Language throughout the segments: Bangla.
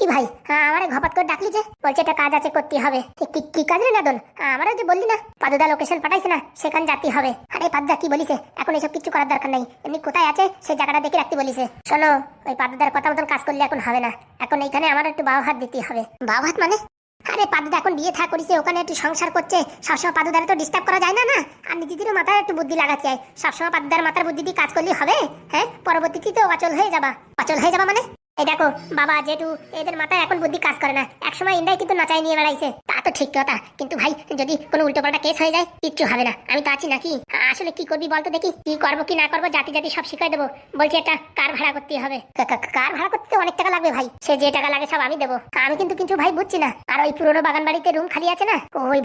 কি ভাই, আমারে ঘপাত করে ডাকলি যে? বলছে একটা কাজ আছে, করতে হবে। কি কাজ রে নাদন? আমারও যে বললি না পাদুদা লোকেশন পাঠাইছে না, সেখানে যেতে হবে। আরে পাদুদা কি বলিছে, এখন এসব কিছু করার দরকার নাই, এমনি কোথায় আছে সেই জায়গাটা দেখে রাখতে বলিছে। শোনো, ওই পাদুদার কথা মতন কাজ করলে এখন হবে না। এখন এইখানে আমার একটু বাবা হাত দিতে হবে। বাবা হাত মানে? আরে পাদুদা এখন বিয়ে থা করেছে, ওখানে একটু সংসার করছে, সবসময় পাদুদারে তো ডিস্টার্ব করা যায় না। না, আর নিজেদেরও মাথায় একটু বুদ্ধি লাগাতে হয়। সবসময় পাদুদার মাথার বুদ্ধি দিয়ে কাজ করলে হবে? হ্যাঁ, পরবর্তীতে তো অচল হয়ে যাবা। অচল হয়ে যাবা মানে? এই দেখো বাবা, যেহেতু এদের মাথায় এখন বুদ্ধি কাজ করে না, একসময় ইন্দাই কিন্তু নাচাই নিয়ে বেড়াইছে। তা তো ঠিক কথা, কিন্তু ভাই যদি কোনো উল্টোপাল্টা কেস হয়ে যায় কিচ্ছু হবে না। আমি তো আছি নাকি? আসলে কি করবি বলতো দেখি, কি করবো কি না করবো জাতি জাতি সব শিখাই দেবো। বলছি একটা কার ভাড়া করতে হবে। কার ভাড়া করতে অনেক টাকা লাগবে ভাই, সে যে টাকা লাগে সব আমি দেবো। আমি কিন্তু কিছু ভাই বুঝছি না। আর ওই পুরোনো বাগান বাড়িতে রুম খালি আছে না, ওই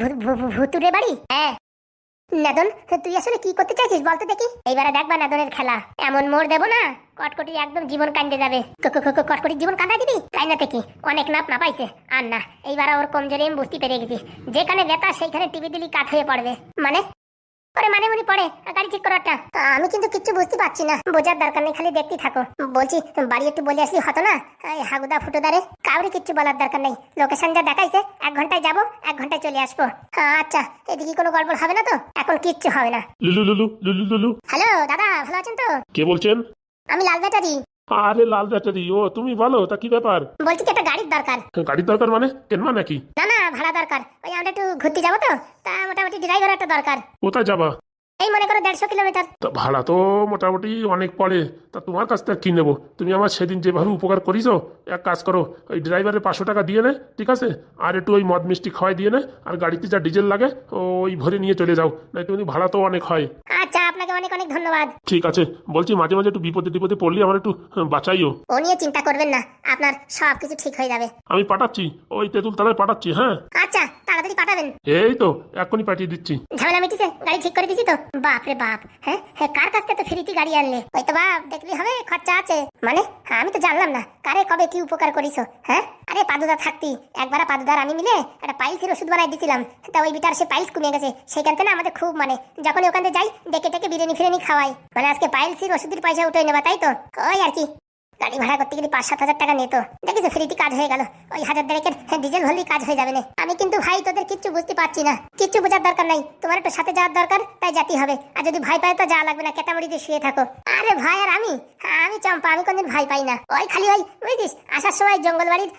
ভুতুরে বাড়ি। হ্যাঁ নাদন, তুই আসলে কি করতে চাইছিস বলতে দেখি? এইবারে দেখবা নাদনের খেলা, এমন মোড় দেবো না কটকটি একদম জীবন কান্দে যাবে। কটকটি জীবন কান্দা দিবি তাই না? থেকে অনেক না পাইছে আর না, এইবার ওর কমজোরি আমি বুঝতে পেরে গেছি। যেখানে ব্যথা সেইখানে টিভি দিলি কাত হয়ে পড়বে। মানে মানে মনে পড়ে গাড়ি ঠিক করাটা। আমি কিন্তু কিচ্ছু বুঝতে পারছি না, বোঝার দরকার নেই, খালি দেখতেই থাকো। বলছি বাড়ি একটু বলে আসলি হতো না? হাগুদা ফুটোদারে কাউরি কিচ্ছু বলার দরকার নেই। লোকেশন যা দেখাইছে 1 ঘন্টায় যাবো, 1 ঘন্টায় চলে আসবো। আচ্ছা, এদিকে কোনো গল্প হবে না তো? এখন কিচ্ছু হবে না। লুলু লুলু লুলু লুলু। হ্যালো দাদা, ভালো আছেন তো? কে বলছেন? আমি লাল ব্যাটারি। আরে লাল ব্যাটারি, ও তুমি বলো, তা কি ব্যাপার? বলছি কি একটা গাড়ির দরকার। গাড়ির দরকার মানে কেনবা নাকি? না ভাড়া দরকার। ওই আমরা একটু ঘুরতে যাবো তো, তা মোটামুটি ড্রাইভার একটা দরকার। কোথায় যাবা? এই মনে করো 150 কিলোমিটার। তা ভাড়া তো মোটামুটি অনেক পড়ে। তা তোমার কাছ থেকে কি নেবো? তুমি আমার সেদিন যেভাবে উপকার করিছো, এক কাজ করো, ওই ড্রাইভারের 500 টাকা দিয়ে নে, ঠিক আছে? আর একটু ওই মদ মিষ্টি খাওয়াই দিয়ে নে, আর গাড়িতে যা ডিজেল লাগে ওই ভরে নিয়ে চলে যাও, না তুমি ভাড়া তো অনেক হয়। আচ্ছা, আপনাকে অনেক অনেক ধন্যবাদ। ঠিক আছে, বলছি মাঝে মাঝে একটু বিপদে পড়লে আমার একটু বাঁচাইও। ও নিয়ে চিন্তা করবেন না, আপনার সব কিছু ঠিক হয়ে যাবে। আমি পাঠাচ্ছি, ওই তেঁতুল তলায় পাঠাচ্ছি। হ্যাঁ আচ্ছা, তাড়াতাড়ি পাঠাবেন। এই তো এক্ষুনি পাঠিয়ে দিচ্ছি। ঝামেলা মিটিছে, গাড়ি ঠিক করে দিছি তো। বাপ রে বাপ, হ্যাঁ কার কাছ থেকে তো ফ্রিতে গাড়ি আনলে? ওই তো বাপ, দেখলি হবে, খরচা আছে। মানে আমি তো জানলাম না কারে কবে কি উপকার করিছো। হ্যাঁ, আরে পাদুদা থাকতি একবার পাদুদার আমি মিলে একটা পাইলসের ওষুধ বানাই দিছিলাম। তা ওই বিটার সে পাইলস কমে গেছে, সেখান থেকে আমাদের খুব মানে যখন ওখানে যাই ডেকে বিরিয়ানি ফিরিয়ানি খাওয়াই। মানে আজকে পাইলসের ওষুধের পয়সা উঠে নেবা, তাই তো? ওই আর কি, গাড়ি ভাড়া করতে গেলে 5-7 হাজার টাকা নিত, দেখেছো ফ্রিতে কাজ হয়ে গেল। ওই 1000 ডিজেল ভরলেই কাজ হয়ে যাবে না। আমি কিন্তু ভাই তোদের কিচ্ছু বুঝতে পারছি না, কিচ্ছু বোঝার দরকার নাই। তোমার একটু সাথে যাওয়ার দরকার, তাই যেতে হবে। আর যদি ভাই পাই তো যাওয়া লাগবে না, কেটামড়ি দিয়ে শুয়ে থাকো। আরে ভাই আর আমি চম্পা, আমি কোনদিন ভাই পাই না। ওই খালি ওই বুঝিস আসার সময় জঙ্গল বাড়ির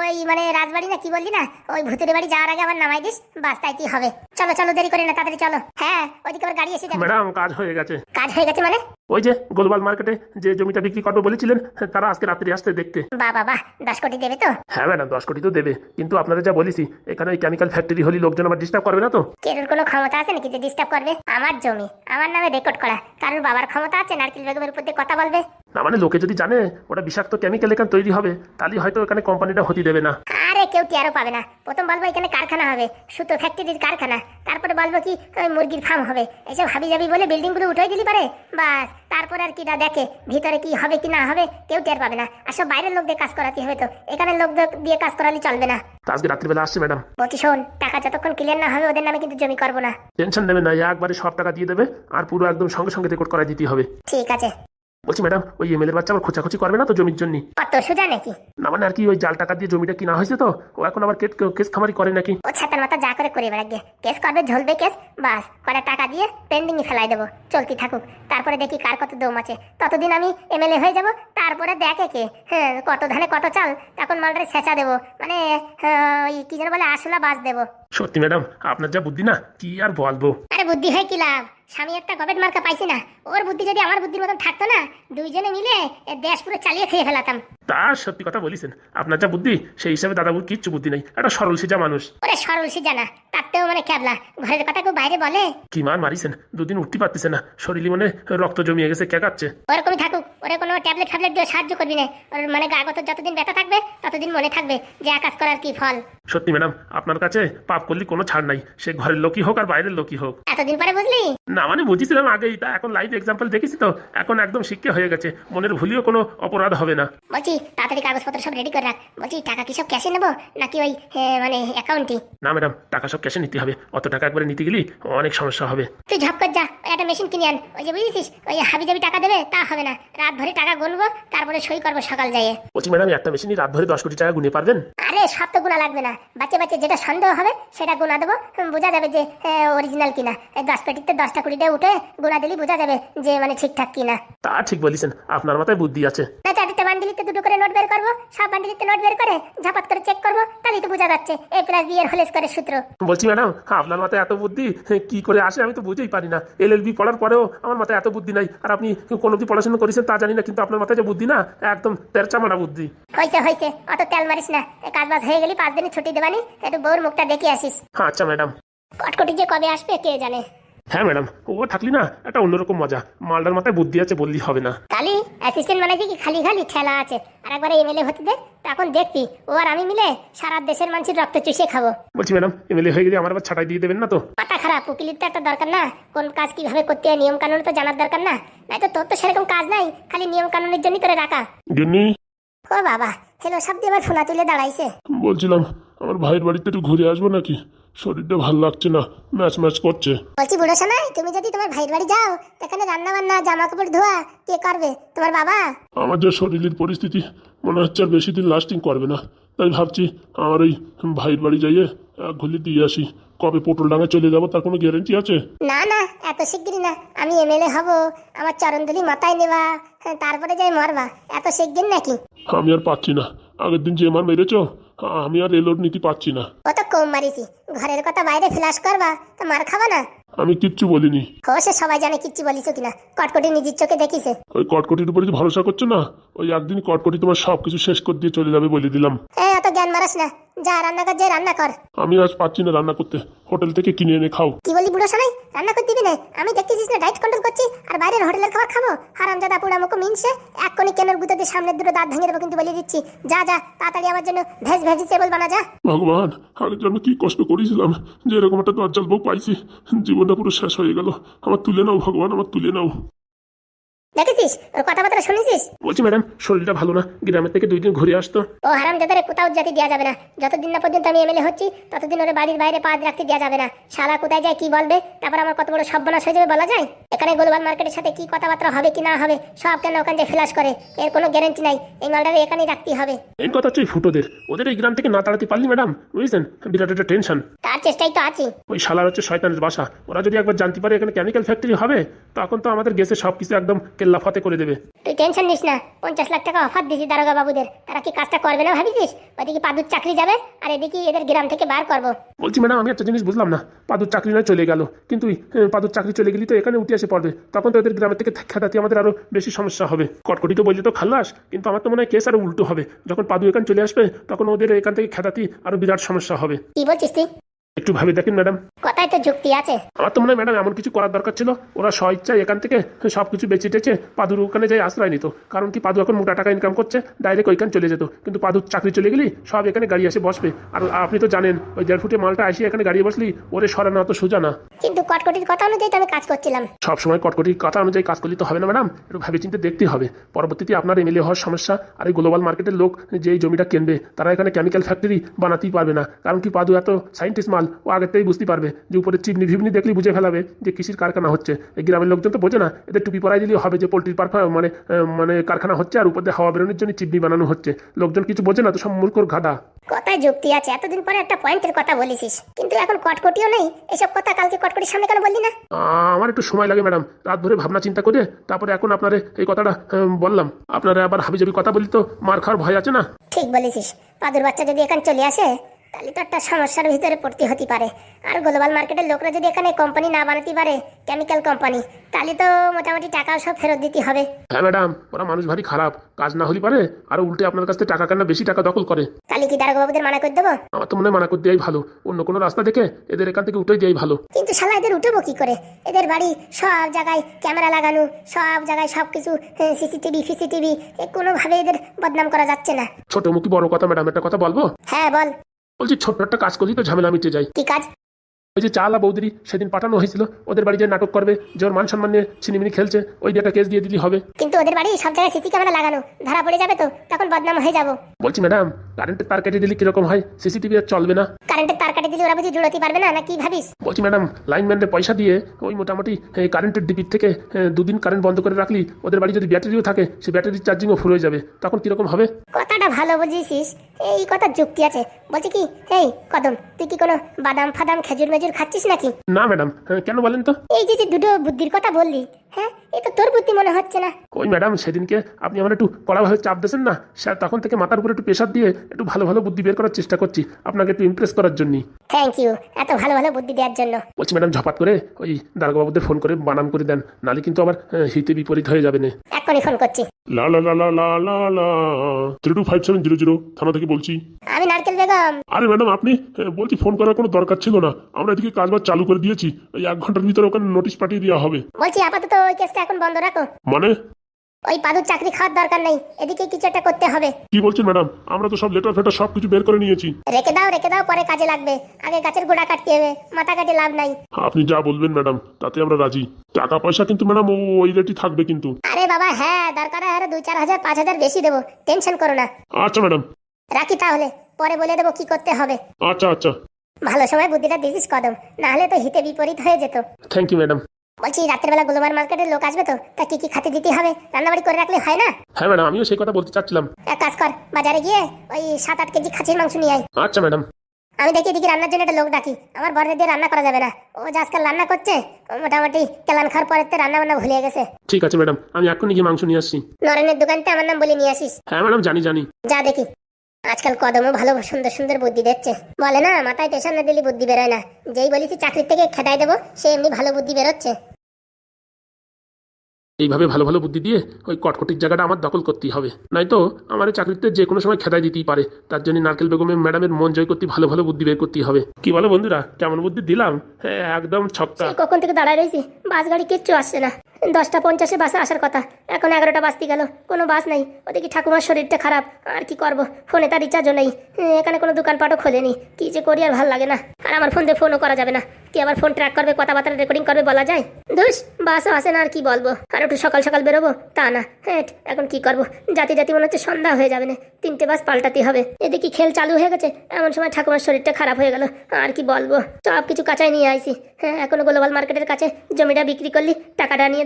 ওই মানে রাজবাড়ি না কি বললি না, ওই ভূতের বাড়ি যাওয়ার আগে আবার নামাই দিস, বাস তাইতেই হবে। চলো চলো, দেরি করে না, তাড়াতাড়ি চলো। হ্যাঁ, ওইদিকে আবার গাড়ি এসে যাবে। ম্যাডাম কাজ হয়ে গেছে। কাজ হয়ে গেছে মানে? ওই যে গোলবাল মার্কেটে যে জমিটা বিক্রি করবে বলেছিলেন, তারা আজকে রাত্রি আসতে দেখতে। বাহ 10 কোটি দেবে তো? হ্যাঁ ম্যাডাম, 10 কোটি তো দেবে, কিন্তু আপনারা যা বলেছি এখানে ওই কেমিক্যাল ফ্যাক্টরি হলে লোকজন আবার ডিস্টার্ব করবে না তো? কেরুর কোনো ক্ষমতা আছে নাকি যে ডিস্টার্ব করবে? আমার জমি, আমার নামে রেকর্ড করা, কারোর বাবার ক্ষমতা আছে নারকেল বেগমের উপর দিয়ে কথা বলবে? না মানে লোকে যদি জানে ওটা বিষাক্ত কেমিক্যাল এখানে তৈরি হবে, তাহলে হয়তো এখানে কোম্পানিটা হতে দেবে না। আরে কেউ টিয়ারও পাবে না। প্রথম বলবো এখানে কারখানা হবে, সুতো ফ্যাক্টরির কারখানা। তারপরে বলবো কি ওই মুরগির ফার্ম হবে। এসব হাবি যাবি বলে বিল্ডিং গুলো উঠাই দিলি পারে, বাস। তারপরে আর কিটা দেখে ভিতরে কি হবে কি না হবে কেউ টের পাবে না। আর সব বাইরের লোক দিয়ে কাজ করাতে হবে, তো এখানে লোক দিয়ে কাজ করালে চলবে না। আজকে রাত্রিবেলা আসছে ম্যাডাম। বলছি শোন, টাকা যতক্ষণ ক্লিয়ার না হবে ওদের নামে কিন্তু জমি করবো না। টেনশন নেবেন না, একবারে সব টাকা দিয়ে দেবে, আর পুরো একদম সঙ্গে সঙ্গে রেকর্ড করাই দিতে হবে। ঠিক আছে। বলছি ম্যাডাম, ওই এমএলএর বাচ্চা আবার খোঁচাখুচি করবে না তো জমির জন্য? অত সোজা নাকি? না মানে আর কি, ওই জাল টাকা দিয়ে জমিটা কিনা হয়েছে তো, ও এখন আবার কেস খামারি করে নাকি? ও ছাতার মাথা যা করে বেড়াগে, কেস করবে, ঝলবে কেস, বাস। কটা টাকা দিয়ে পেন্ডিং ফেলাই দেবো, চলতি থাকুক। তারপরে দেখি কার কত দম আছে, ততদিন আমি এমএলএ হয়ে যাব। তারপরে দেখে কে হ্যাঁ কত ধানে কত চাল, তখন মালটারে ছেঁচা দেবো, মানে ওই কি যেন বলে আসলা বাস দেবো। সত্যি ম্যাডাম, আপনার যা বুদ্ধি না, কি আর বলবো। আরে বুদ্ধি হয় কি লাভ, স্বামী একটা গবেট মার্কা পাইছি না, ওর বুদ্ধি যদি আমার বুদ্ধির মতন থাকতো না, দুইজনে মিলে দেশ পুরো চালিয়ে খেয়ে ফেলাতাম। তা সত্যি কথা বলেছেন, আপনার যা বুদ্ধি সেই হিসাবে দাদাবুর কিচ্ছু বুদ্ধি নেই, একটা সরল সিজা মানুষ। ওরে সরল সিজা না, তাতেও মানে ক্যাবলা, ঘরের কথা কেউ বাইরে বলে? কি মার মারিছেন, দুদিন উঠতে পারতেছে না, শরীরে মানে রক্ত জমিয়ে গেছে, কেকাচ্ছে। ওরকমই থাকুক, ওরে কোনো ট্যাবলেট ফ্যাবলেট দিয়ে সাহায্য করবি না। ওর মানে গাগত যতদিন ব্যথা থাকবে ততদিন মনে থাকবে যে আকাশ করার কি ফল। সত্যি ম্যাডাম, আপনার কাছে পাপ করলে কোনো ছাড় নাই, সে ঘরের লোকই হোক আর বাইরের লোকই হোক। এতদিন পরে বুঝলি? না মানে বুঝেছিলাম আগেই, তা এখন লাইভ এক্সাম্পল দেখেছি তো, এখন একদম শিক্ষা হয়ে গেছে, মনের ভুলিও কোনো অপরাধ হবে না। বলছি তাড়াতাড়ি কাগজপত্র সব রেডি করে রাখ। বলছি টাকা কি সব ক্যাশে নেবো নাকি ওই মানে অ্যাকাউন্টে? না ম্যাডাম, টাকা সব ক্যাশে নিতে হবে, অত টাকা একবারে নিতে গেলে অনেক সমস্যা হবে। তুই ঝপ কর যা, একটা মেশিন কিনে আন। ওই যে বুঝেছিস ওই হাবি জাবি টাকা দেবে তা হবে না, রাত ভরে টাকা গুনবো, তারপরে সই করবো সকাল যাইয়ে। বলছি ম্যাডাম, একটা মেশিনই রাত ভরে 10 কোটি টাকা গুনে পারবেন? আরে সব তো গুণা লাগবে না, বাচ্চা বাচ্চা যেটা সন্দেহ হবে সেটা গুণা দেবো, বোঝা যাবে যে অরিজিনাল কিনা। 10 পেটিতে 10টা কুড়িটা উঠে গুণা দিলেই বোঝা যাবে যে মানে ঠিকঠাক কিনা। তা ঠিক বলেছেন, আপনার মাথায় বুদ্ধি আছে। না, চারটে বান্ডিলিতে দুটো করে নোট বের করবো, সব বান্ডিলিতে নোট বের করে ঝাপাত করে চেক করবো, তাহলেই তো বোঝা যাচ্ছে A+B এর হোল স্কয়ারের সূত্র। বলছি ম্যাডাম, আপনার মাথায় এত বুদ্ধি কি করে আসে আমি তো বুঝেই পারি না। LLB পড়ার পরেও আমার মাথায় এত বুদ্ধি নাই। আর আপনি কোন অবধি পড়াশোনা করেছেন তা জানি না, কিন্তু আপনার মাথায় যে বুদ্ধি না, একদম তেরচা মারা বুদ্ধি। হয়েছে হয়েছে, অত তেল মারিস না। কাজ বাজ হয়ে গেলি 5 দিনের ছুটি দেবানি, একটু বউর মুখটা দেখে আসিস। হ্যাঁ আচ্ছা ম্যাডাম। কটকটি যে কবে আসবে কে জানে। হ্যাঁ ম্যাডাম, ও থাকলি না একটা অন্যরকম মজা। মালটার মাথায় বুদ্ধি আছে বললেই হবে না। কালি অ্যাসিস্ট্যান্ট মানে কি খালি খালি ঠেলা আছে। আর একবারে MLA হতে দে, তখন দেখবি ও আর আমি মিলে সারা দেশের মানুষের রক্ত চুষে খাবো। বলছি ম্যাডাম, MLA হয়ে গেলে আমার আবার ছাটাই দিয়ে দেবেন না তো? মাথা খারাপ, উকিলের তো একটা দরকার না? কোন কাজ কিভাবে করতে হয় নিয়ম কানুন তো জানার দরকার না? নাই তো তোর তো সেরকম কাজ নাই, খালি নিয়ম কানুনের জন্যই করে রাখা। গিন্নি, ও বাবা, হেলো সব দিয়ে আবার ফোনা তুলে দাঁড়াইছে। বলছিলাম আমার ভাইয়ের বাড়িতে একটু ঘুরে আসবো নাকি? শরীরটা ভালো লাগছে না, ম্যাচ ম্যাচ করছে। বলছি বুড়ো সানাই, তুমি যদি তোমার ভাইয়ের বাড়ি যাও, এখানে রান্না বান্না জামা কাপড় ধোয়া কে করবে? তোমার বাবা? আমার যে শরীরের পরিস্থিতি মনে হচ্ছে আর বেশি দিন লাস্টিং করবে না, তাই ভাবছি আমার ওই ভাইয়ের বাড়ি যাইয়ে এক ঘুলি দিয়ে আসি। কবে পটল ডাঙায় চলে যাবো তার কোনো গ্যারেন্টি আছে? না না, এত শিগগিরই না। আমি MLA হব, আমার চরণধুলি মাথায় নেবা, তারপরে যাই মরবা, এত শিগগির নাকি? আমি আর পাচ্ছি না, আগের দিন যে মার মেরেছো আমি আর এলোর নীতি পাচ্ছি না। ও তো কম মারিছি, ঘরের কথা বাইরে ফ্ল্যাশ করবা তো মার খাবা না? আমি কিচ্ছু বলিনি। ও সে সবাই জানে কিচ্ছু বলিস কিনা, কটকটি নিজের চোখে দেখিছে। ওই কটকটির উপরে যে ভরসা করছো না, ওই একদিন কটকটি তোমার সবকিছু শেষ করে দিয়ে চলে যাবে বলে দিলাম। অত জ্ঞান মারাস না, যা রান্না কর, যে রান্না কর। আমি আজ পাচ্ছি না রান্না করতে, হোটেল থেকে কিনে এনে খাও। কি বলি বুড়ো সানাই, রান্না করে দিবি না? আমি দেখতেছিস না ডায়েট কন্ট্রোল করছি, আর বাইরের হোটেলের খাবার খাবো? হারামজাদা পুরা মুখ মিনছে, এক কোণে কেনের গুঁতো দিয়ে সামনের দুটো দাঁত ভেঙে দেবো কিন্তু বলে দিচ্ছি। যা যা তাড়াতাড়ি আমার জন্য ভেজিটেবল বানা যা। ভগবান, আগের জন্য কি কষ্ট করেছিলাম যে এরকম একটা দরজাল বউ পাইছি। জীবনটা পুরো শেষ হয়ে গেল। আমার তুলে নাও ভগবান, আমার তুলে নাও। দেখেছিস ওর কথাবার্তা শুনেছিস? বলছি ম্যাডাম, শরীরটা ভালো না, গ্রামের থেকে 2 দিন ঘুরে আসতো। ও হারামজাদারে কোথাও জাতি দেওয়া যাবে না, যতদিন না পর্যন্ত আমি MLA হচ্ছি ততদিন ওর বাড়ির বাইরে পা রাখতে দেওয়া যাবে না। শালা কোথায় যায় কি বলবে, তারপর আমার কত বড় সর্বনাশ হয়ে যাবে বলা যায়? এখানে গ্লোবাল মার্কেটের সাথে কি কথাবার্তা হবে কি না হবে সব কেন ওখানে যে ফ্ল্যাশ করে, এর কোনো গ্যারান্টি নাই। এই মালটারে এখানেই রাখতেই হবে। এই কথা হচ্ছে ফুটোদের, ওদের এই গ্রাম থেকে না তাড়াতে পারলি ম্যাডাম, বুঝছেন? বিরাট একটা টেনশন। তার চেষ্টাই তো আছি। ওই শালার হচ্ছে শয়তানের বাসা। ওরা যদি একবার জানতে পারে এখানে কেমিক্যাল ফ্যাক্টরি হবে, তখন তো আমাদের গ্যাসে সবকিছু একদম কেল্লাফাতে করে দেবে। তুই টেনশন নিস না, 50 লাখ টাকা অফার দিয়েছি দারোগা বাবুদের, তারা কি কাজটা করবে না ভাবিছিস? ওইদিকে পাদুর চাকরি যাবে আর এদিকে এদের গ্রাম থেকে বার করবো। বলছি ম্যাডাম, আমি একটা জিনিস বুঝলাম না, পাদুর চাকরি নয় চলে গেল, কিন্তু পাদুর চাকরি চলে গেলি তো এখানে উঠে এসে পড়বে, তখন তো এদের গ্রামের থেকে খেদাতে আমাদের আরো বেশি সমস্যা হবে। কটকটি তো বললে তো খাল্লাস, কিন্তু আমার তো মনে হয় কেস আরো উল্টো হবে। যখন পাদু এখানে চলে আসবে তখন ওদের এখান থেকে খেদাতে আরো বিরাট সমস্যা হবে। কি বলছিস তুই? একটু ভাবে দেখেন ম্যাডাম। কথায় তো যুক্তি আছে। আমার তো মনে হয় ম্যাডাম এমন কিছু করার দরকার ছিল, ওরা স্বইচ্ছায় এখান থেকে সবকিছু বেঁচে টেচে পাদুর ওখানে যাই আশ্রয় নিত। কারণ কি পাদু এখন মোটা টাকা ইনকাম করছে, ডাইরেক্ট ওইখানে চলে যেত। কিন্তু পাদুর চাকরি চলে গেলি সব এখানে গাড়ি এসে বসবে। আর আপনি তো জানেন ওই 1.5 ফুটে মালটা আসি এখানে গাড়ি বসলি ওরে সরানো অত সোজা না। কিন্তু কটকটির কথা অনুযায়ী তো আমি কাজ করছিলাম। সবসময় কটকটির কথা অনুযায়ী কাজ করলে তো হবে না ম্যাডাম, একটু ভেবে চিন্তে দেখতে হবে। পরবর্তীতে আপনার MLA হওয়ার সমস্যা, আর এই গ্লোবাল মার্কেটের লোক যে এই জমিটা কিনবে তারা এখানে কেমিক্যাল ফ্যাক্টরি বানাতেই পারবে না। কারণ কি পাদু এত সায়েন্টিস্ট মাল, ও আগের থেকেই বুঝতে পারবে যে উপরে চিমনি ভিমনি দেখলেই বুঝে ফেলাবে যে কৃষির কারখানা হচ্ছে। এই গ্রামের লোকজন তো বোঝে না, এদের টুপি পরাই দিলেই হবে যে পোল্ট্রির মানে কারখানা হচ্ছে আর উপর দিয়ে হাওয়া বেরোনোর জন্য চিমনি বানানো হচ্ছে। লোকজন কিছু বোঝে না, তো সব মূর্খর গাধা। কথায় যুক্তি আছে, এতদিন পরে একটা পয়েন্টের কথা বলেছিস, কিন্তু এখন কটকটিও নেই। এসব কথা কালকে কটকটির সামনে কেন বললি না? আমার একটু সময় লাগে ম্যাডাম, রাত ধরে ভাবনা চিন্তা করে তারপরে এখন আপনারে এই কথাটা বললাম। আপনারা আবার হাবিজাবি কথা বলি তো মার খাওয়ার ভয় আছে না? ঠিক বলেছিস, পাদুর বাচ্চা যদি এখানে চলে আসে তাহলে তো একটা সমস্যার ভিতরে পড়তে হতে পারে। আর গ্লোবাল মার্কেটের লোকরা যদি এখানে কোম্পানি না বানাতে পারে, কেমিক্যাল কোম্পানি, তাহলে তো মোটামুটি টাকাও সব ফেরত দিতে হবে। হ্যাঁ ম্যাডাম, ওরা মানুষ ভারী খারাপ, কাজ না হলে পারে আর উল্টে আপনার কাছ থেকে টাকা কেন বেশি টাকা দখল করে। তাহলে কি দারোগা বাবুদের মানা করে দেবো? আমার তো মনে হয় মানা করে দেওয়াই ভালো, অন্য কোনো রাস্তা দেখে এদের এখান থেকে উঠে দেওয়াই ভালো। কিন্তু শালা এদের উঠবো কি করে? এদের বাড়ি সব জায়গায় ক্যামেরা লাগানো, সব জায়গায় সবকিছু সিসিটিভি ফিসিটিভি, কোনোভাবে এদের বদনাম করা যাচ্ছে না। ছোট মুখী বড় কথা ম্যাডাম, একটা কথা বলবো? হ্যাঁ বল। বলছি ছোট্ট একটা কাজ করলি তো ঝামেলা মিটে যায়। কি কাজ? ওই যে চালা বৌদিরি সেদিন পাঠানো হয়েছিল ওদের বাড়ি যে নাটক করবে যে ওর মান সম্মান নিয়ে ছিনিমিনি খেলছে, ওই দিয়ে একটা কেস দিয়ে দিলি হবে। কিন্তু ওদের বাড়ি সব জায়গায় সিসি ক্যামেরা লাগানো, ধরা পড়ে যাবে তো, তখন বদনাম হয়ে যাবো। বলছি ম্যাডাম, কারেন্টের তার কেটে দিলে কিরকম হয়? সিসিটিভি আর চলবে না? কারেন্টের তার কাটে দিলে ওরা বুঝি জুড়তে পারবে না, কি ভাবিস? বলছি ম্যাডাম, লাইনম্যানদের পয়সা দিয়ে ওই মোটামুটি কারেন্টের ডিপির থেকে 2 দিন কারেন্ট বন্ধ করে রাখলি ওদের বাড়ি যদি ব্যাটারিও থাকে সেই ব্যাটারির চার্জিংও ফুল হয়ে যাবে, তখন কিরকম হবে? কথাটা ভালো বুঝিস, এই কথা যুক্তি আছে। বলছি কি, এই কদম, তুই কি কোনো বাদাম ফাদাম খেজুর মেজুর খাচ্ছিস নাকি? না ম্যাডাম। কেন বলেন তো? এই যে যে দুটো বুদ্ধির কথা বললি, হ্যাঁ, এ তো তোর বুদ্ধি মনে হচ্ছে না। ওই ম্যাডাম, সেদিনকে আপনি আমার একটু কড়াভাবে চাপ দিয়েছেন না স্যার, তখন থেকে মাথার উপরে একটু প্রেশার দিয়ে একটু ভালো ভালো বুদ্ধি বের করার চেষ্টা করছি আপনাকে একটু ইমপ্রেস করার জন্য। থ্যাংক ইউ এত ভালো ভালো বুদ্ধি দেওয়ার জন্য। বলছি ম্যাডাম, ঝপাত করে ওই দারোগাবাবুদের ফোন করে বানান করে দেন, নালে কিন্তু আবার হিতে বিপরীত হয়ে যাবে না। এক্ষুনি ফোন করছি। লা লা লা লা লা লা লা 325700 থানা থেকে বলছি। আমি নারকেল বেগম। আরে ম্যাডাম আপনি, বলছি ফোন করার কোনো দরকার ছিল না, আমরা এদিকে কাজবাজ চালু করে দিয়েছি, এই 1 ঘন্টার ভিতরে ওখানে নোটিশ পাঠিয়ে দেওয়া হবে। বলছি আপাতত ওই কেসটা এখন বন্ধ রাখো। মানে? ওই পাদুর চাকরি খাওয়ার দরকার নেই, এদিকে কিছু একটা করতে হবে। কি বলছেন ম্যাডাম? আমরা তো সব লেটার ফেটার সব কিছু বের করে নিয়েছি। রেখে দাও, পরে কাজে লাগবে। আগে গাছের গোড়া কাটতে হবে, মাথা কাটে লাভ নাই। আপনি যা বলবেন ম্যাডাম তাতে আমরা রাজি। টাকা পয়সা কিন্তু ম্যাডাম ওই রেটই থাকবে কিন্তু। আরে বাবা হ্যাঁ, দরকার হয় আরো 2-4 হাজার 5 হাজার বেশি দেবো, টেনশন করো না। আচ্ছা ম্যাডাম। রাখি তাহলে, পরে বলে দেবো কি করতে হবে। আচ্ছা আচ্ছা। ভালো সময় বুদ্ধিটা দিছিস কদম, না হলে তো হিতে বিপরীত হয়ে যেত। Thank you madam. বলছি রাত্রের বেলা গ্লোবাল মার্কেটের লোক আসবে তো, তা কি কি খাতে দিতে হবে? রান্নাবাড়ি করে রাখলে হয় না? হ্যাঁ ম্যাডাম, আমিও সেই কথা বলতে চাচ্ছিলাম। এক কাজ কর, বাজারে গিয়ে ওই 7-8 কেজি খাসির মাংস নিয়ে আয়। আচ্ছা ম্যাডাম। আমি দেখি এদিকে রান্নার জন্য একটা লোক ডাকি, আমার বরের দিয়ে রান্না করা যাবে না, ও যে আজকাল রান্না করছে ও মোটামুটি কেলান খাওয়ার পরের থেকে রান্না বান্না ভুলে গেছে। ঠিক আছে ম্যাডাম, আমি এখনই গিয়ে মাংস নিয়ে আসছি। নরেনের দোকানতে আমার নাম বলে নিয়ে আসিস। হ্যাঁ ম্যাডাম, জানি জানি। যা দেখি। আজকাল কদমও ভালো সুন্দর সুন্দর বুদ্ধি দিচ্ছে। বলে না মাথায় প্রেশার না দিলে বুদ্ধি বেরোয় না, যেই বলিস চাকরির থেকে খেদাই দেবো সে এমনি ভালো বুদ্ধি বেরোচ্ছে। এইভাবে ভালো ভালো বুদ্ধি দিয়ে ওই কটকটির জায়গাটা আমার দখল করতেই হবে, নয়তো আমার এই চাকরিতে যে কোনো সময় খেদাই দিতেই পারে। তার জন্য নারকেল বেগমের ম্যাডামের মন জয় করতে ভালো ভালো বুদ্ধি বের করতেই হবে। কি বলো বন্ধুরা, কেমন বুদ্ধি দিলাম? হ্যাঁ একদম ছক্কা। কখন থেকে দাঁড়ায় রয়েছি, বাস গাড়ি কিচ্ছু আসছে না। 10টা 50-এ বাসে আসার কথা, এখন 11টা বাজতে গেল, কোনো বাস নেই। ওদিকে ঠাকুমার শরীরটা খারাপ, আর কি করব, ফোনে তার রিচার্জও নেই, এখানে কোনো দোকানপাটও খোলেনি। কি যে করি আর ভালো লাগে না। আর আমার ফোন দিয়ে ফোনও করা যাবে না, কি আবার ফোন ট্র্যাক করবে, কথাবার্তা রেকর্ডিং করবে, বলা যায়? ধুস, বাসও আসে না, আর কি বলবো। আর একটু সকাল সকাল বেরোবো তা না, হ্যাঁ এখন কি করব, জাতি জাতি মনে হচ্ছে সন্ধ্যা হয়ে যাবে না, 3টে বাস পাল্টাতে হবে। এদিকে খেল চালু হয়ে গেছে, এমন সময় ঠাকুমার শরীরটা খারাপ হয়ে গেল, আর কি বলবো। সব কিছু কাঁচাই নিয়ে আইছি। হ্যাঁ এখনো গ্লোবাল মার্কেটের কাছে জমিটা বিক্রি করলি, টাকাটা নিয়ে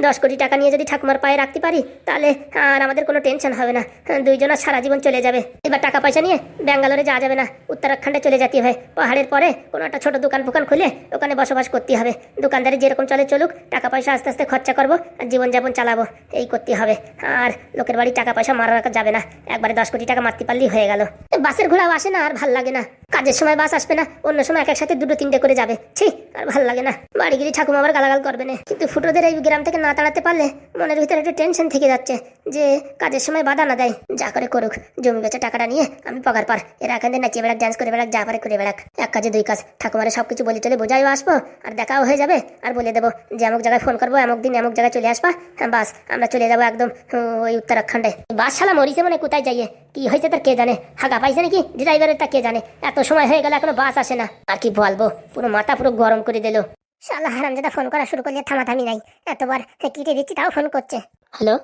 10 কোটি টাকা নিয়ে যদি ঠাকুমার পায়ে রাখতে পারি, তাহলে আর আমাদের কোনো টেনশন হবে না। দুইজনা সারা জীবন চলে যাবে। এবার টাকা পয়সা নিয়ে ব্যাঙ্গালোরে যাওয়া যাবে না, উত্তরাখণ্ডে চলে যেতে হবে। পাহাড়ের পরে কোনো একটা ছোট দোকান ফোকান খুলে ওখানে বসবাস করতে হবে। দোকানদারি যেরকম চলে চলুক, টাকা পয়সা আস্তে আস্তে খরচা করবো আর জীবনযাপন চালাবো, এই করতে হবে। আর লোকের বাড়ি টাকা পয়সা মারা রাখা যাবে না, একবারে 10 কোটি টাকা মারতে পারলেই হয়ে গেল। বাসের ঘোড়াও আসে না, আর ভাল লাগে না। কাজের সময় বাস আসবে না, অন্য সময় এক সাথে 2-3টে করে যাবে, ছি আর ভাল লাগে না। বাড়ি গিয়ে ঠাকুমা আবার গালাগাল করবে না। কিন্তু ফুটোদের এই গ্রাম থেকে না তাড়াতে পারলে মনের ভিতরে একটা টেনশন থেকে যাচ্ছে যে কাজের সময় বাধা না দেয়, যা করে করুক, জমি বেচে টাকাটা নিয়ে আমি পগার পার, এরা এখান থেকে নাচিয়ে বেড়াক, ডান্স করে বেড়াক, যা পারে করে বেড়াক। এক কাজে 2 কাজ, ঠাকুমারে সবকিছু বলে চলে বোঝাইও আসবো, আর দেখাও হয়ে যাবে। আর বলে দেবো যে অমুক জায়গায় ফোন করবো, অমুক দিন অমুক জায়গায় চলে আসবা, হ্যাঁ বাস আমরা চলে যাবো একদম ওই উত্তরাখণ্ডে। বাস শালা মরিছে মানে কোথায় যাইয়ে, কি হয়েছে তার কে জানে, হাগা পাইছে নাকি ড্রাইভারের তা কে জানে। এত সময় হয়ে গেল এখনো বাস আসে না, আর কি বলবো, পুরো মাথা পুরো গরম করে দিল। শালা হারামজাদা ফোন করা শুরু করলে থামাথামি নাই, এতবার কেটে দিচ্ছি তাও ফোন করছে। হ্যালো,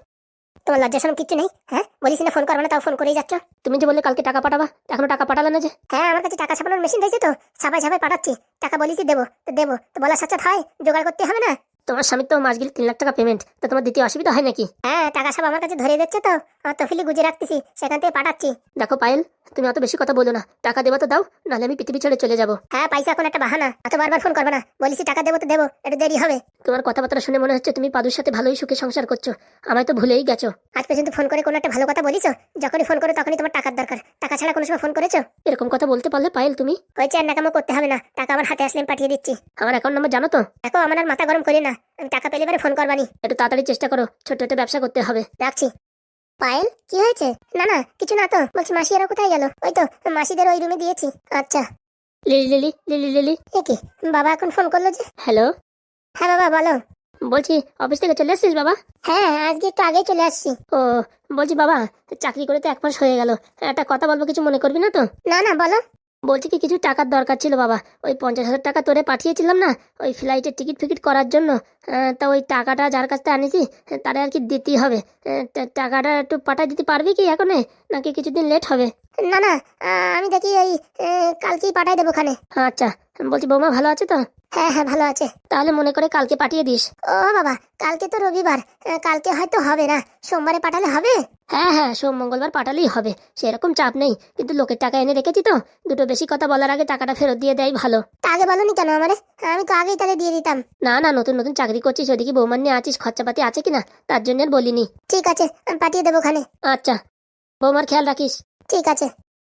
তোমার লজ্জা শরম কিচ্ছু নেই? হ্যাঁ বলিস না ফোন করবে না, তাও ফোন করেই যাচ্ছ। তুমি যে বললে কালকে টাকা পাঠাবা, এখনো টাকা পাঠালে না যে? হ্যাঁ আমার কাছে টাকা ছাপানোর মেশিন রয়েছে তো, ছাপাই ছাপাই পাঠাচ্ছি। টাকা বলিসই দেবো তো দেবো, তো বলা সাচ্চা হয়, জোগাড় করতে হবে না। তোমার স্বামীর তো মাস গেলে 3 লাখ টাকা পেমেন্ট, তো তোমার দ্বিতীয় অসুবিধা হয় নাকি? হ্যাঁ টাকা সব আমার কাছে ধরে দিচ্ছে তো, আমার তফিলি গুজে রাখতেছি, সেখান থেকে পাঠাচ্ছি। দেখো পায়েল, তুমি অত বেশি কথা বলো না, টাকা দেবো তো দাও, নাহলে আমি পৃথিবী ছেড়ে চলে যাবো। হ্যাঁ পয়সা এখন একটা বাহানা, এত বারবার ফোন করবে না, বলিসি টাকা দেবো তো দেবো, একটু দেরি হবে। তোমার কথাবার্তা শুনে মনে হচ্ছে তুমি পাদুর সাথে ভালোই সুখে সংসার করছো, আমায় তো ভুলেই গেছো। আজ পর্যন্ত ফোন করে কোনো একটা ভালো কথা বলিছো? যখনই ফোন করে তখনই তোমার টাকার দরকার, টাকা ছাড়া কোনো সময় ফোন করেছো? এরকম কথা বলতে পারলে পায়েল তুমি? হয়েছে আর নাকামো করতে হবে না, টাকা আমার হাতে আসলে আমি পাঠিয়ে দিচ্ছি। আমার অ্যাকাউন্ট নাম্বার জানো তো? দেখো আমার আর মাথা গরম করি না, আমি টাকা পেলে পরে ফোন করবানি। একটু তাড়াতাড়ি চেষ্টা করো, ছোট্ট একটা ব্যবসা করতে হবে। রাখছি। পায়েল কি হয়েছে? না না কিছু না তো, বলছি মাসি এরা কোথায় গেল? ওই তো মাসিদের ওই রুমে দিয়েছি। আচ্ছা। লিলি লিলি লিলি লিলি এ কি, বাবা এখন ফোন করলো যে? হ্যালো। হ্যাঁ বাবা বলো। বলছি অফিস থেকে চলে এসছিস বাবা? হ্যাঁ আজকে একটু আগেই চলে আসছি। ও বলছি বাবা, চাকরি করে তো 1 মাস হয়ে গেল, একটা কথা বলবো, কিছু মনে করবি না তো? না না বলো। বলছি কি, কিছু টাকার দরকার ছিল বাবা। ওই 50,000 টাকা তোরে পাঠিয়েছিলাম না, ওই ফ্লাইটের টিকিট ফিকিট করার জন্য। তা ওই টাকাটা যার কাছ থেকে আনিছি তারে আর কি দিতেই হবে। টাকাটা একটু পাঠিয়ে দিতে পারবি কি এখনে, নাকি কিছুদিন লেট হবে? না না, আমি দেখি এই কালকেই পাঠাই দেবো ওখানে। আচ্ছা, বলছি বৌমা ভালো আছে তো? হ্যাঁ হ্যাঁ, ভালো আছে। তাহলে মনে করে কালকে পাঠিয়ে দিস। ও বাবা, কালকে তো রবিবার, কালকে হয়তো হবে না, সোমবারে পাঠালে হবে? হ্যাঁ হ্যাঁ, সোম মঙ্গলবার পাঠালেই হবে, সেরকম চাপ নেই। কিন্তু লোকের টাকা এনে রেখেছি তো, দুটো বেশি কথা বলার আগে টাকাটা ফেরত দিয়ে দেয় ভালো। তা আগে বলনি কেন আমারে? আমি তো আগেই তাহলে দিয়ে দিতাম। না না, নতুন নতুন চাকরি করছিস, ওদিকে বৌমার নিয়ে আছিস, খরচাপাতি আছে কিনা তার জন্য আর বলিনি। ঠিক আছে, আমি পাঠিয়ে দেবো ওখানে। আচ্ছা, বৌমার খেয়াল রাখিস। ঠিক আছে।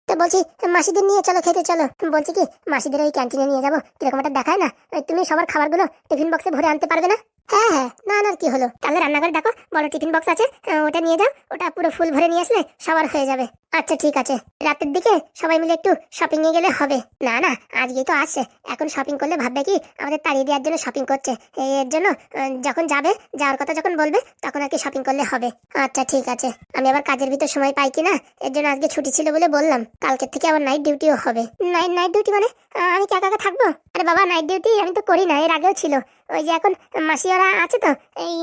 তো বলছি, মাসিদের নিয়ে চলো খেতে চলো। বলছি কি, মাসিদের ওই ক্যান্টিনে নিয়ে যাবো, কিরকম একটা দেখায় না? তুমি সবার খাবারগুলো টিফিন বক্সে ভরে আনতে পারবে না? হ্যাঁ হ্যাঁ, না না, কি হলো, তাহলে রান্নাঘরে দেখো বড় টিফিন বক্স আছে, ওটা নিয়ে যাও, ওটা পুরো ফুল ভরে নিয়ে আসলে সবার হয়ে যাবে। আচ্ছা ঠিক আছে, রাতের দিকে সবাই মিলে একটু শপিং এ গেলে হবে। না না, আজকেই তো আসছে, এখন শপিং করলে ভাববে কি আমাদের তাড়িয়ে দেওয়ার জন্য শপিং করছে। এর জন্য যখন যাবে, যাওয়ার কথা যখন বলবে, তখন আর কি শপিং করলে হবে। আচ্ছা ঠিক আছে, আমি আবার কাজের ভিতর সময় পাই কিনা, এর জন্য আজকে ছুটি ছিল বলে বললাম। কালকের থেকে আবার নাইট ডিউটিও হবে। নাইট ডিউটি মানে আমি কি একা একা থাকবো? আরে বাবা, নাইট ডিউটি আমি তো করি না, এর আগেও ছিল। ওই যে এখন মাসি ওরা আছে তো, এই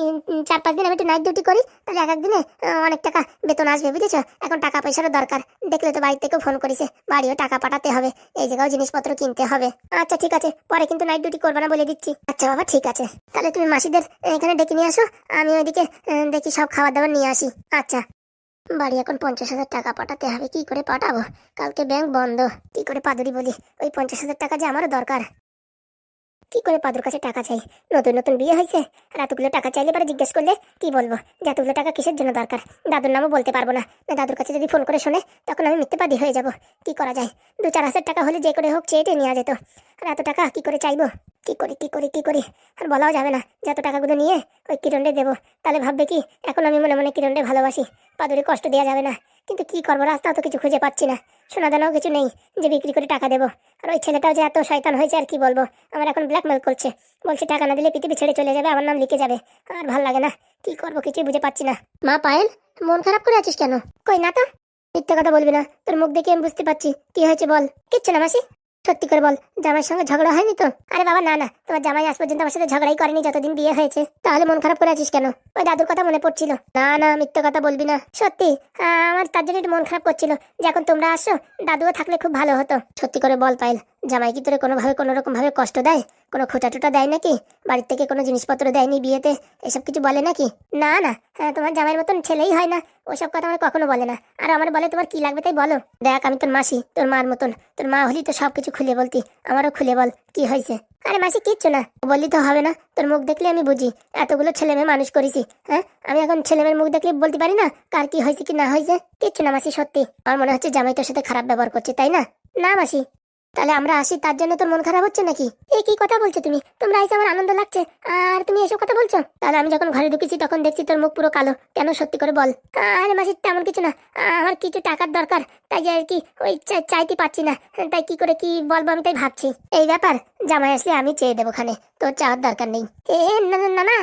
4-5 দিন আমি একটু নাইট ডিউটি করি, তাহলে এক একদিনে অনেক টাকা বেতন আসবে, বুঝেছো? এখন টাকা পয়সারও দরকার, দেখলে তো বাড়ি থেকেও ফোন করেছে, বাড়িও টাকা পাঠাতে হবে, এই জায়গাও জিনিসপত্র কিনতে হবে। আচ্ছা ঠিক আছে, পরে কিন্তু নাইট ডিউটি করবে না বলে দিচ্ছি। আচ্ছা বাবা ঠিক আছে, তাহলে তুমি মাসিদের এখানে ডেকে নিয়ে আসো, আমি ওইদিকে দেখি সব খাবার দাবার নিয়ে আসি। আচ্ছা। বাড়ি এখন 50,000 টাকা পাঠাতে হবে, কি করে পাঠাবো? কালকে ব্যাংক বন্ধ, কি করে পাদুরি বলি ওই 50,000 টাকা যে আমারও দরকার। কি করে পাদুর কাছে টাকা চাই? নতুন নতুন বিয়ে হয়েছে, আর এতগুলো টাকা চাইলে পরে জিজ্ঞেস করলে কি বলবো যে এতগুলো টাকা কিসের জন্য দরকার? দাদুর নামও বলতে পারবো না, দাদুর কাছে যদি ফোন করে শোনে তখন আমি মিথ্যেবাদী হয়ে যাব। কি করা যায়? 2-4 হাজার টাকা হলে যে করে হোক চেয়ে নেওয়া যেত, আর এত টাকা কি করে চাইবো? কি করি আর বলাও যাবে না যে এত টাকাগুলো নিয়ে ওই কিরণে দেবো, তাহলে ভাববে কি এখন আমি মনে মনে কিরণে ভালোবাসি, পাদুরে কষ্ট দেওয়া যাবে না। কিন্তু কি করবো, রাস্তা তো কিছু খুঁজে পাচ্ছি না, সোনা দানাও কিছু নেই যে বিক্রি করে টাকা দেবো। আর ওই ছেলেটাও যে এত শয়তান হয়েছে আর কি বলবো, আমার এখন ব্ল্যাকমেল করছে, বলছে টাকা না দিলে পৃথিবী ছেড়ে চলে যাবে, আমার নাম লিখে যাবে। আর ভাল লাগে না, কি করবো কিছুই বুঝে পাচ্ছি না। মা পায়েল, মন খারাপ করে আছিস কেন? কই না তো। মিথ্যে কথা বলবি না, তোর মুখ দেখে আমি বুঝতে পারছি কি হয়েছে, বল। কিচ্ছু না মাসি, সত্যি করে বল, জামাইয়ের সঙ্গে ঝগড়া হয়নি তো? আরে বাবা না না, তোমার জামাই আজ পর্যন্ত আমার সাথে ঝগড়াই করেনি যতদিন বিয়ে হয়েছে। তাহলে মন খারাপ করে আছিস কেন? ওই দাদুর কথা মনে পড়ছিল। না না, মিথ্যে কথা বলবি না, সত্যি আমার তার জন্য একটু মন খারাপ করছিল যে এখন তোমরা আসছো, দাদুও থাকলে খুব ভালো হতো। সত্যি করে বল পায়েল, জামাই কি তোরে কোনোভাবে কোনোরকম ভাবে কষ্ট দেয়? কোনো খোঁটা টোটা দেয় নাকি? বাড়ির থেকে কোনো জিনিসপত্র দেয়নি বিয়েতে, এসব কিছু বলে নাকি? না না, তোমার জামাইয়ের মতন ছেলেই হয় না, ওসব কথা আমার কখনো বলে না। আর আমার বলে তোমার কি লাগবে তাই বলো। দেখ আমি তোর মাসি, তোর মার মতন, তোর মা হলি তো সবকিছু খুলে বলতি, আমারও খুলে বল কি হয়েছে। আরে মাসি কিচ্ছু না, বললি তো হবে না, তোর মুখ দেখলে আমি বুঝি, এতগুলো ছেলে মেয়ে মানুষ করেছি, হ্যাঁ আমি এখন ছেলে মেয়ের মুখ দেখলে বলতে পারি না কার কি হয়েছে কি না হয়েছে? কিচ্ছু না মাসি, সত্যি আমার মনে হচ্ছে জামাই তোর সাথে খারাপ ব্যবহার করছে, তাই না? না মাসি। তাহলে আমরা আসি তার জন্য তোর মন খারাপ হচ্ছে নাকি? এই কি কথা বলছো তুমি? তোমরা এসে আমার আনন্দ লাগছে আর তুমি এসব কথা বলছো? তাহলে আমি যখন ঘরে ঢুকেছি তখন দেখছি তোর মুখ পুরো কালো, কেন সত্যি করে বল। আরে মাসি তেমন কিছু না, আমার কিছু টাকার দরকার, তাই আর কি ওই চাইতে পাচ্ছি না, তাই কি করে কি বলবো আমি তাই ভাবছি। এই ব্যাপার, জামাই আসলে আমি চেয়ে দেবো খানে, তোর চাওয়ার দরকার নেই। এ না না না,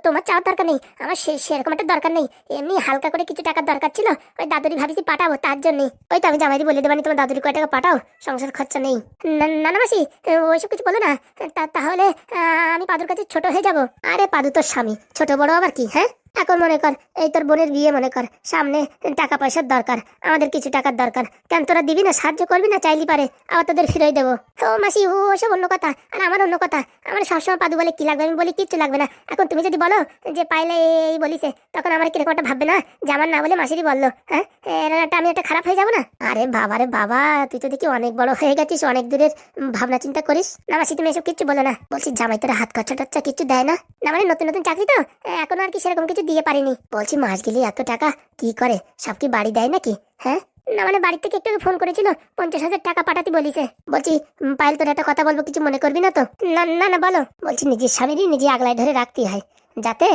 তোমার চাওয়ার দরকার নেই, আমার সেরকম একটা দরকার নেই, এমনি হালকা করে কিছু টাকার দরকার ছিল, ওই দাদুরি ভাবিছি পাঠাবো তার জন্যই। ওই তো আমি জামাইদি বলে দেবানি তোমার দাদুরি কয় টাকা পাঠাও, সংসার খরচা নেই। না না মাসি, ওইসব কিছু বলো না, তাহলে আমি পাদুর কাছে ছোট হয়ে যাব। আরে পাদু তোর স্বামী, ছোট বড় আবার কি? হ্যাঁ এখন মনে কর এই তোর বোনের বিয়ে, মনে কর সামনে টাকা পয়সার দরকার, আমাদের কিছু টাকার দরকার, কেন তোরা দিবি না, সাহায্য করবি না? চাইলি পারে আবার তোদের ফিরিয়ে দেবো। ও মাসি, ওসব অন্য কথা, আর আমার অন্য কথা। আমার সবসময় পাদু বলে কি লাগবে, আমি বলি কিচ্ছু লাগবে না। এখন তুমি যদি বলো যে পাইলে এই বলিছে, তখন আমার কিরকম একটা ভাববে না যে আমার না বলে মাসিরই বললো, হ্যাঁ আমি একটা খারাপ হয়ে যাবো না? আরে বাবা রে বাবা, তুই তো দেখি অনেক বড় হয়ে গেছিস, অনেক দূরের ভাবনা চিন্তা করিস। না মাসি তুমি এসব কিচ্ছু বলো না, বলছি জামাই তোরা হাত খরচা টরচা কিছু দেয় না? না মানে নতুন নতুন চাকরি তো, এখন আর কি সেরকম কিছু দিয়ে পারিনি। বলছি মাস গেলে এত টাকা কি করে, সব কি বাড়ি দেয় নাকি? হ্যাঁ না মানে বাড়ি থেকে একটু ফোন করেছিল, 50,000 টাকা পাঠাতে বলিছে। বলছি পায়েল তোর একটা কথা বলবো, কিছু মনে করবি না তো? না না না বলো। বলছি নিজের স্বামীরই নিজে আগলায় ধরে রাখতে হয়, যাতে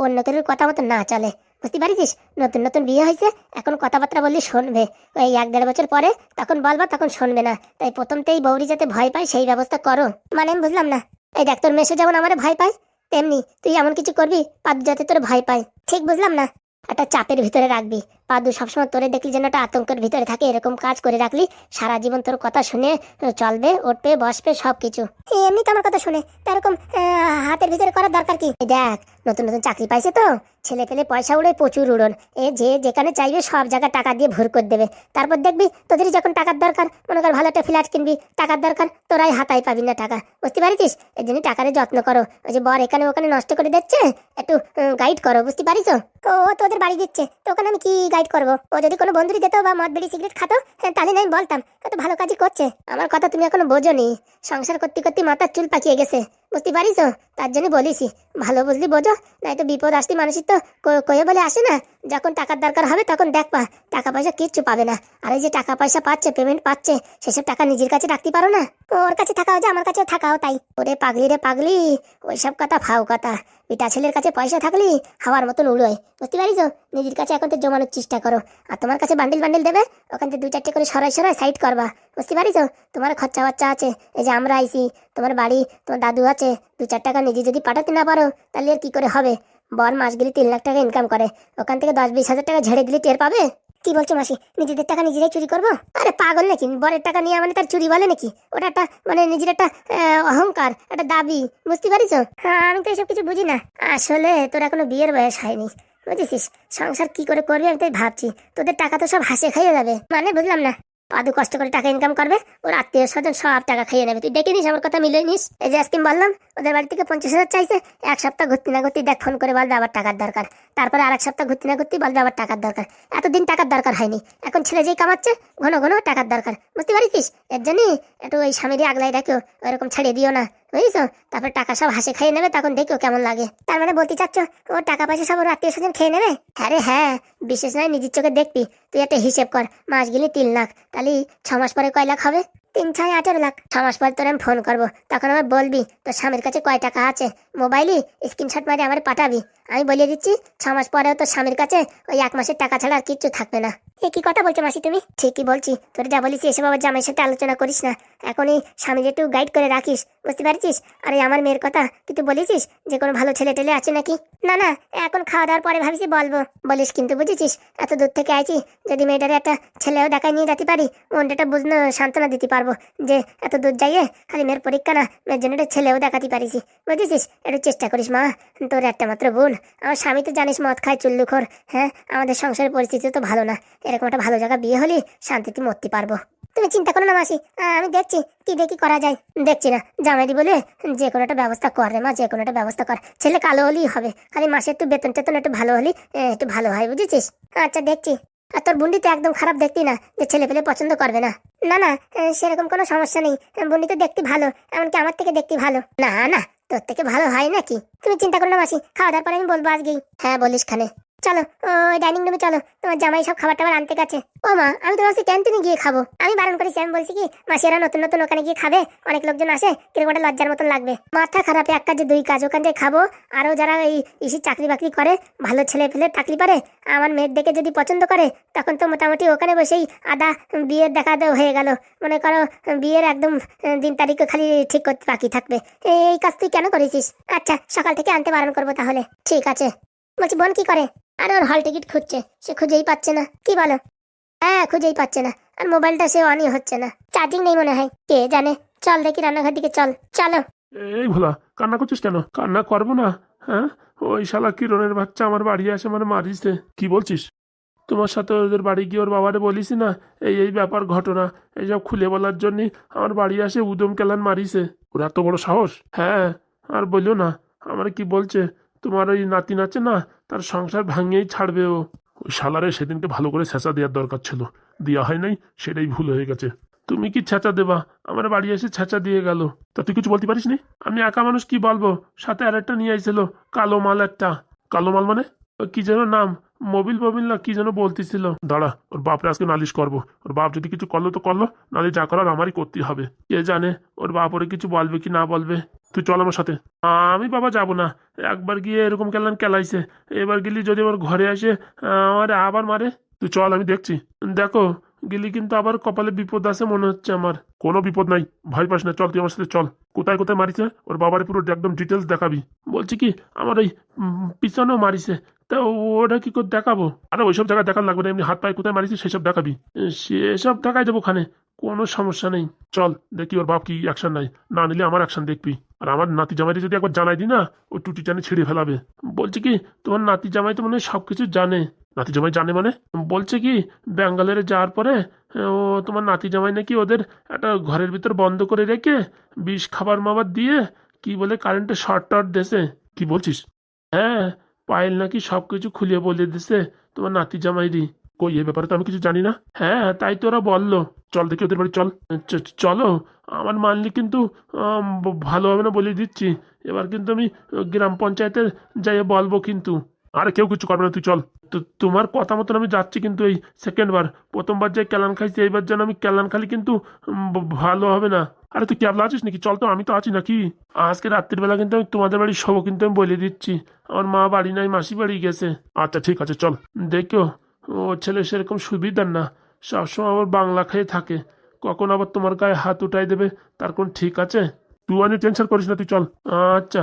অন্য কেউ কথা মতো না চলে, বুঝতে পারিস? নতুন নতুন বিয়ে হয়েছে, এখন কথাবার্তা বললে শুনবে, ওই 1-1.5 বছর পরে তখন বলবা, তখন শুনবে না, তাই প্রথমতেই বৌরি যাতে ভয় পায় সেই ব্যবস্থা করো। মানে আমি বুঝলাম না। এই দেখ তোর মেসো যেমন আমার ভয় পায়, তেমনি তুই এমন কিছু করবি পাদু যাতে তোর ভয় পায়, ঠিক বুঝলাম না? একটা চাপের ভিতরে রাখবি, পাদু সবসময় তোরে দেখলি যেন একটা আতঙ্কের ভিতরে থাকে, এরকম কাজ করে রাখলি সারা জীবন তোর কথা শুনে চলবে, উঠবে, বসবে সব কিছু। এমনি তো আমার কথা শুনে তা এরকম হাতের ভিতরে করার দরকার কি? এই দেখ নতুন নতুন চাকরি পাইছে তো, ছেলে পেলে পয়সা উড়ে প্রচুর উড়ন, এ যে যেখানে চাইবে সব জায়গায় টাকা দিয়ে ভর করে দেবে। তারপর দেখবি তোদের যখন টাকার দরকার, মনে কর ভালো একটা ফ্ল্যাট কিনবি, টাকার দরকার, তোরাই হাতায় পাবি না টাকা, বুঝতে পারিস? এর জন্য টাকারে যত্ন করো। ওই যে বর এখানে ওখানে নষ্ট করে দিচ্ছে, একটু গাইড করো, বুঝতে পারিস? ও তোদের বাড়ি দিচ্ছে তো ওখানে আমি কি গাইড করবো? ও যদি কোনো বন্ধুরি দিত বা মদ বিড়ি সিগারেট খাতো, তাহলে আমি বলতাম তো ভালো কাজই করছে। আমার কথা তুমি এখনো বোঝোনি, সংসার করতে করতে মাথার চুল পাকিয়ে গেছে, বুঝতে পারিস? তার জন্য বলিসি, ভালো বুঝলি বোঝো, নাই তো বিপদ আসতে মানুষের তো কয়ে বলে আসে না। যখন টাকার দরকার হবে তখন দেখবা, টাকা পয়সা কিচ্ছু পাবে না। আর এই যে টাকা পয়সা পাচ্ছে, পেমেন্ট পাচ্ছে, সেসব টাকা নিজের কাছে রাখতে পারো না? ওর কাছে থাকাও যে আমার কাছেও থাকাও তাই। ওরে পাগলি রে পাগলি, ওইসব কথা ফাও কথা। পিতা ছেলের কাছে পয়সা থাকলি হাওয়ার মতন উড়োয়, বুঝতে পারিস? নিজের কাছে এখন তো জমানোর চেষ্টা করো। আর তোমার কাছে বান্ডিল বান্ডিল দেবে, ওখান থেকে 2-4টে করে সরাই সরাই সাইড করবা, বুঝতে পারিস? তোমার খরচা বাচ্চা আছে, এই যে আমরা আইছি, তোমার বাড়ি, তোমার দাদু আছে, 2-4 টাকা নিজে যদি পাঠাতে না পারো তাহলে আর কি করে হবে? বর মাস গেলে 3 লাখ টাকা ইনকাম করে, ওখান থেকে 10-20 হাজার টাকা ঝেড়ে দিলে টের পাবে? কি বলছো মাসি, নিজেদের টাকা নিজেরাই চুরি করবো? আরে পাগল নাকি, বরের টাকা নিয়ে মানে তার চুরি বলে নাকি? ওটা একটা মানে নিজের একটা অহংকার, একটা দাবি, বুঝতে পারিস? আমি তো এসব কিছু বুঝি না। আসলে তোর এখনো বিয়ের বয়স হয়নি, বুঝেছিস? সংসার কি করে করবি আমি তাই ভাবছি। তোদের টাকা তো সব হাসে খাইয়ে যাবে, মানে বুঝলাম না। পাদু কষ্ট করে টাকা ইনকাম করবে, ওর আত্মীয় স্বজন সব টাকা খাইয়ে নেবে। তুই দেখে নিস, আমার কথা মিলিয়ে নিস। এই যে আজকে বললাম ওদের বাড়ি থেকে 50,000 চাইছে, 1 সপ্তাহ ঘুরতে না ঘুরতে দেখ ফোন করে বলবে আবার টাকার দরকার, তারপরে আর 1 সপ্তাহ ঘুরতে না ঘুরতে বলবে আবার টাকার দরকার। এতদিন টাকার দরকার হয়নি, এখন ছেলে যেই কামাচ্ছে ঘন ঘন টাকার দরকার, বুঝতে পারিস? এর জন্য একটু ওই স্বামীরই আগলাই রাখো, ওইরকম ছাড়িয়ে দিও না, বুঝিস? তারপরে টাকা সব হাসে খাইয়ে নেবে, তখন দেখো কেমন লাগে। তার মানে বলতে চাচ্ছ ও টাকা পয়সা সব ওর আত্মীয় স্বজন খেয়ে নেবে? হ্যাঁ রে হ্যাঁ, বিশেষ নয়, নিজের চোখে দেখবি। তুই একটা হিসেব কর, মাস গেলে 3 লাখ, তাহলে 6 মাস পরে কয় লাখ হবে? 3-6-18 লাখ। 6 মাস পর তোর আমি ফোন করবো, তখন আমার বলবি তোর স্বামীর কাছে কয় টাকা আছে, মোবাইলে স্ক্রিনশট মারি আমার পাঠাবি। আমি বলে দিচ্ছি 6 মাস পরেও তোর স্বামীর কাছে ওই 1 মাসের টাকা ছাড়া আর কিচ্ছু থাকবে না। এ কি কথা বলছো মাসি তুমি? ঠিকই বলছি, তোর যা বলিস এসব আবার জামাইয়ের সাথে আলোচনা করিস না। এখনই স্বামীর একটু গাইড করে রাখিস, বুঝতে পারছিস? আর এই আমার মেয়ের কথা তুই তো বলেছিস যে কোনো ভালো ছেলে টেলে আছে নাকি? না না, এখন খাওয়া দাওয়ার পরে ভাবিছি বলবো। বলিস কিন্তু, বুঝেছিস? এত দূর থেকে আইছি, যদি মেয়েটারে একটা ছেলেও দেখায় নিয়ে যেতে পারি, মনটা বুঝনো সান্ত্বনা দিতে পারবো যে এত দূর যাইয়ে খালি মেয়ের পরীক্ষা না, মেয়ের জন্য একটা ছেলেও দেখাতে পারিস, বুঝেছিস? একটু চেষ্টা করিস মা, তোর একটা মাত্র বোন। আমার স্বামী তো জানিস মদ খায়, চুল্লুখোর। হ্যাঁ, আমাদের সংসারের পরিস্থিতি তো ভালো না, এরকম একটা ভালো জায়গা বিয়ে হলে শান্তিতে মরতে পারবো। তুমি চিন্তা করো না মাসি, আমি দেখছি কি দেখি করা যায়। দেখছি না জামাইদি বলে যে কোনো একটা ব্যবস্থা কর রে মা, যে কোনো একটা ব্যবস্থা কর। ছেলে কালো হলেই হবে, খালি মাসে একটু বেতন টেতন একটু ভালো হলে একটু ভালো হয়, বুঝেছিস? আচ্ছা দেখছি। আর তোর বুন্ডি তো একদম খারাপ দেখতি না যে ছেলে পেলে পছন্দ করবে না? না না, সেরকম কোনো সমস্যা নেই, বুন্ডি তো দেখতে ভালো, এমনকি আমার থেকে দেখতে ভালো। না না, তোর থেকে ভালো হয় নাকি? তুমি চিন্তা করো না মাসি, খাওয়া দাওয়ার পরে আমি বলবো আজকেই। হ্যাঁ বলিস খানে। চলো ওই ডাইনিং রুমে চলো, তোমার জামাই সব খাবার টাবার আনতে গেছে। ও মা, আমি তো ভাবছি ক্যান্টিনে গিয়ে খাবো। আমি বারণ করেছি, আমি বলছি কি মাসিরা নতুন নতুন ওখানে গিয়ে খাবে, অনেক লোকজন আসে, কিরকম একটা লজ্জার মতন লাগবে। মাথা খারাপ, 1 কাজে 2 কাজ, ওখান থেকে খাবো। আরও যারা এই ইসি চাকরি বাকরি করে, ভালো ছেলে ফেলে থাকলে পারে, আমার মেয়ের দেখে যদি পছন্দ করে, তখন তো মোটামুটি ওখানে বসেই আদা বিয়ের দেখা হয়ে গেল। মনে করো বিয়ের একদম দিন তারিখও খালি ঠিক করতে বাকি থাকবে। এই কাজ তুই কেন করেছিস? আচ্ছা, সকাল থেকে আনতে বারণ করবো তাহলে। ঠিক আছে। বলছি বোন কি করে? আর ওর হল টিকিট খুঁজছে, সে খুঁজেই পাচ্ছে না। কি বলো? হ্যাঁ, খুঁজেই পাচ্ছে না, আর মোবাইলটা সে অনই হচ্ছে না, চার্জিং নেই মনে হয়, কে জানে। চল দেখি রান্নাঘর দিকে, চল চলো। এই ভোলা, কান্না করছিস কেন? কান্না করবো না? হ্যাঁ, ওই শালা কিরণের বাচ্চা আমার বাড়ি আসে মানে মারিছে। কি বলছিস? তোমার সাথে ওদের বাড়ি গিয়ে ওর বাবারে বলিস না এই এই ব্যাপার ঘটনা, এইসব খুলে বলার জন্য আমার বাড়ি আসে উদম কেলান মারিছে। ওর এত বড় সাহস? হ্যাঁ, আর বললো না, আমার কি বলছে, তোমার ওই নাতি আছে না, তার সংসার ভাঙিয়েই ছাড়বে ও। ওই শালারে সেদিনকে ভালো করে ছেঁচা দেওয়ার দরকার ছিল, দেওয়া হয় নাই, সেটাই ভুল হয়ে গেছে। তুমি কি ছেঁচা দেবা? আমার বাড়ি এসে ছেঁচা দিয়ে গেল। তা তুই কিছু বলতে পারিস নি? আমি একা মানুষ, কি বলবো? সাথে আরেকটা নিয়ে আইছিল, কালো মাল একটা। কালো মাল মানে? ওই কি যেন নাম, মোবিল না কি যেন বলতেছিল। দাঁড়া, ওর বাপরে আজকে নালিশ করবো। ওর বাপ যদি কিছু করলো তো করলো, নাহলে যা করার আমারই করতে হবে। কে জানে ওর বাপ ওরে কিছু বলবে কি না বলবে। তুই চল আমার সাথে। আমি বাবা যাব না, একবার গিয়ে এরকম কেলাইছে, এবার গেলি যদি আমার ঘরে আসে আমার আবার মারে। তুই চল, আমি দেখছি। দেখো গেলি কিন্তু আবার কপালে বিপদ আছে মনে হচ্ছে আমার। কোনো বিপদ নাই, ভয় পাস না, চল তুই আমার সাথে চল। কোথায় কোথায় মারিছে ওর বাবারে পুরো একদম ডিটেলস দেখাবি। বলছি কি, আমার ওই পিছনেও মারিছে, তা তা ওটা কি করে দেখাবো? আরে ওইসব জায়গায় দেখার লাগবে না, এমনি হাত পায়ে কোথায় মারিছি সেসব দেখাবি। সেসব দেখাই দেবো ওখানে, কোনো সমস্যা নেই। চল দেখি ওর বাপ কি অ্যাকশন নাই, না নিলে আমার অ্যাকশন দেখবি। আর আমার নাতি জামাইকে যদি একবার জানাই দিই না, ওই টুটি টানে ছিঁড়ে ফেলাবে। বলছে কি তোমার নাতি জামাই তো মনে হয় সবকিছু জানে। নাতি জামাই জানে মানে? বলছে কি ব্যাঙ্গালোরে যাওয়ার পরে ও তোমার নাতি জামাই নাকি ওদের একটা ঘরের ভিতর বন্ধ করে রেখে বিষ খাবার মাবার দিয়ে কি বলে কারেন্টে শর্ট টর্ট দেছে। কি বলছিস? হ্যাঁ, পায়েল নাকি সবকিছু খুলে বলে দিছে তোমার নাতি জামাইরি। কই এ ব্যাপারে তো আমি কিছু জানি না। হ্যাঁ তাই তো ওরা বললো। চল দেখি ওদের বাড়ি চল। চলো। আমার মানলি কিন্তু ভালো হবে না বলে দিচ্ছি। এবার কিন্তু আমি গ্রাম পঞ্চায়েতে যাই বলবো কিন্তু। আরে কেউ কিছু করবে না, তুই চল। তো তোমার কথা মতন আমি যাচ্ছি কিন্তু এই সেকেন্ড বার। প্রথমবার যে ক্যালান খাইছি এইবার যেন আমি ক্যালান খালি কিন্তু ভালো হবে না। আরে তুই ক্যাবলা আছিস নাকি? চল তো, আমি তো আছি নাকি। আজকে রাত্রির বেলা কিন্তু আমি তোমাদের বাড়ি শোবো কিন্তু আমি বলে দিচ্ছি। আমার মা বাড়ি নাই, মাসি বাড়ি গেছে। আচ্ছা ঠিক আছে চল। দেখো ও ছেলে সেরকম সুবিধার না, সবসময় আবার বাংলা খেয়ে থাকে, কখন আবার তোমার গায়ে হাত উঠাই দেবে তার কোন ঠিক আছে। তুই অনেক টেনশন করিস না, তুই চল। আচ্ছা।